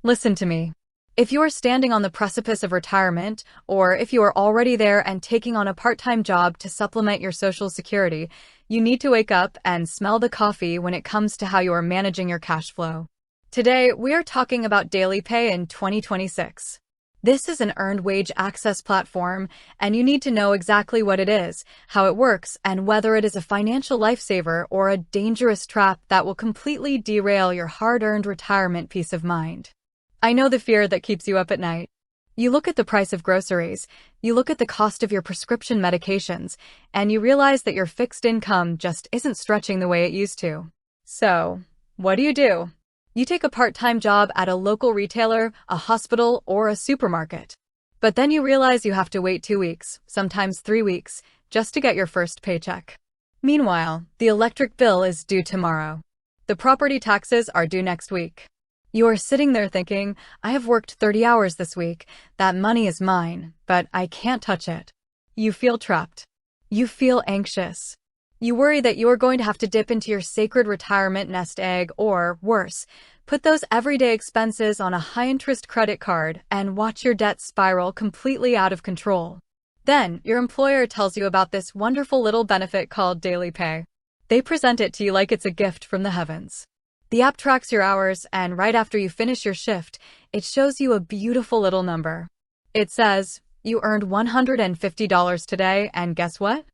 Listen to me. If you are standing on the precipice of retirement, or if you are already there and taking on a part-time job to supplement your Social Security, you need to wake up and smell the coffee when it comes to how you are managing your cash flow. Today, we are talking about DailyPay in 2026. This is an earned wage access platform, and you need to know exactly what it is, how it works, and whether it is a financial lifesaver or a dangerous trap that will completely derail your hard-earned retirement peace of mind. I know the fear that keeps you up at night. You look at the price of groceries, you look at the cost of your prescription medications, and you realize that your fixed income just isn't stretching the way it used to. So, what do? You take a part-time job at a local retailer, a hospital, or a supermarket. But then you realize you have to wait 2 weeks, sometimes 3 weeks, just to get your first paycheck. Meanwhile, the electric bill is due tomorrow. The property taxes are due next week. You are sitting there thinking, I have worked 30 hours this week, that money is mine, but I can't touch it. You feel trapped. You feel anxious. You worry that you are going to have to dip into your sacred retirement nest egg or, worse, put those everyday expenses on a high-interest credit card and watch your debt spiral completely out of control. Then, your employer tells you about this wonderful little benefit called DailyPay. They present it to you like it's a gift from the heavens. The app tracks your hours, and right after you finish your shift, it shows you a beautiful little number. It says, you earned $150 today, and guess what?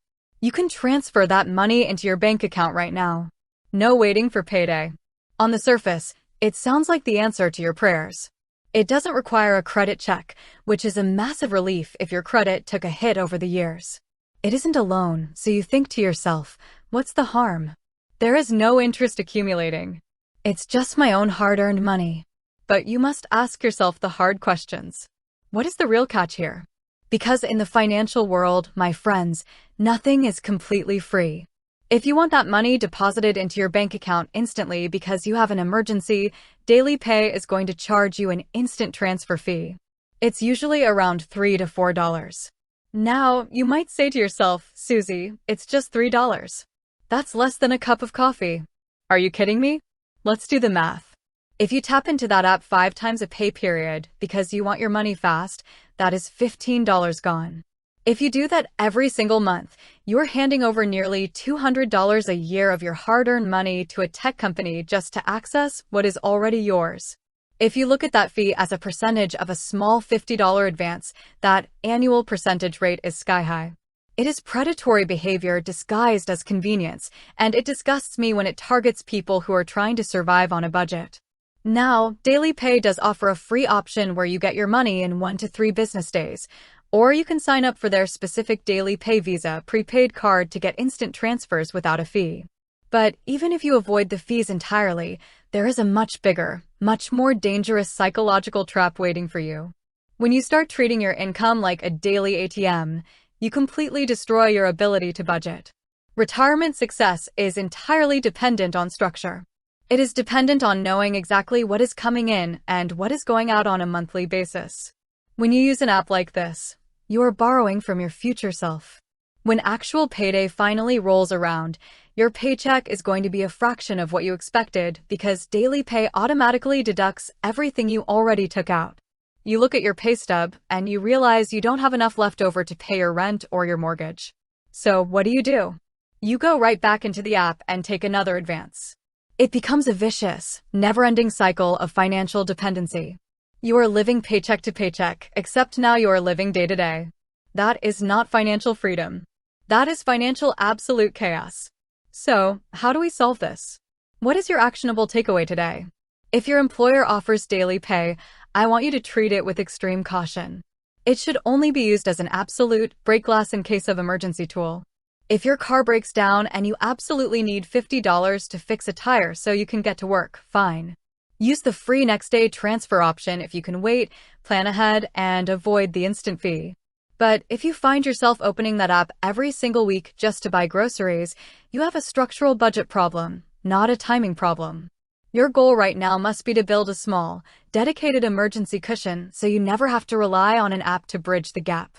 You can transfer that money into your bank account right now. No waiting for payday. On the surface, it sounds like the answer to your prayers. It doesn't require a credit check, which is a massive relief if your credit took a hit over the years. It isn't a loan, so you think to yourself, what's the harm? There is no interest accumulating. It's just my own hard-earned money. But you must ask yourself the hard questions. What is the real catch here? Because in the financial world, my friends, nothing is completely free. If you want that money deposited into your bank account instantly because you have an emergency, DailyPay is going to charge you an instant transfer fee. It's usually around $3 to $4. Now, you might say to yourself, Susie, it's just $3. That's less than a cup of coffee. Are you kidding me? Let's do the math. If you tap into that app 5 times a pay period because you want your money fast, that is $15 gone. If you do that every single month, you're handing over nearly $200 a year of your hard-earned money to a tech company just to access what is already yours. If you look at that fee as a percentage of a small $50 advance, that annual percentage rate is sky-high. It is predatory behavior disguised as convenience, and it disgusts me when it targets people who are trying to survive on a budget. Now, DailyPay does offer a free option where you get your money in 1 to 3 business days, or you can sign up for their specific DailyPay Visa prepaid card to get instant transfers without a fee. But even if you avoid the fees entirely, there is a much bigger, much more dangerous psychological trap waiting for you. When you start treating your income like a daily ATM, you completely destroy your ability to budget. Retirement success is entirely dependent on structure. It is dependent on knowing exactly what is coming in and what is going out on a monthly basis. When you use an app like this, you are borrowing from your future self. When actual payday finally rolls around, your paycheck is going to be a fraction of what you expected because DailyPay automatically deducts everything you already took out. You look at your pay stub and you realize you don't have enough left over to pay your rent or your mortgage. So what do? You go right back into the app and take another advance. It becomes a vicious, never-ending cycle of financial dependency. You are living paycheck to paycheck, except now you are living day to day. That is not financial freedom. That is financial absolute chaos. So, how do we solve this? What is your actionable takeaway today? If your employer offers DailyPay, I want you to treat it with extreme caution. It should only be used as an absolute break glass in case of emergency tool. If your car breaks down and you absolutely need $50 to fix a tire so you can get to work, fine. Use the free next day transfer option if you can wait, plan ahead, and avoid the instant fee. But if you find yourself opening that app every single week just to buy groceries, you have a structural budget problem, not a timing problem. Your goal right now must be to build a small, dedicated emergency cushion so you never have to rely on an app to bridge the gap.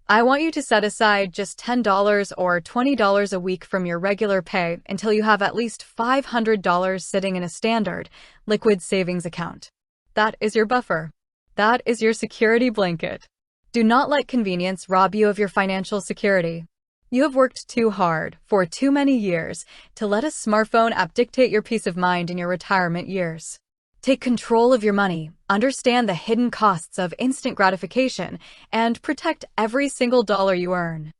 I want you to set aside just $10 or $20 a week from your regular pay until you have at least $500 sitting in a standard, liquid savings account. That is your buffer. That is your security blanket. Do not let convenience rob you of your financial security. You have worked too hard for too many years to let a smartphone app dictate your peace of mind in your retirement years. Take control of your money, understand the hidden costs of instant gratification, and protect every single dollar you earn.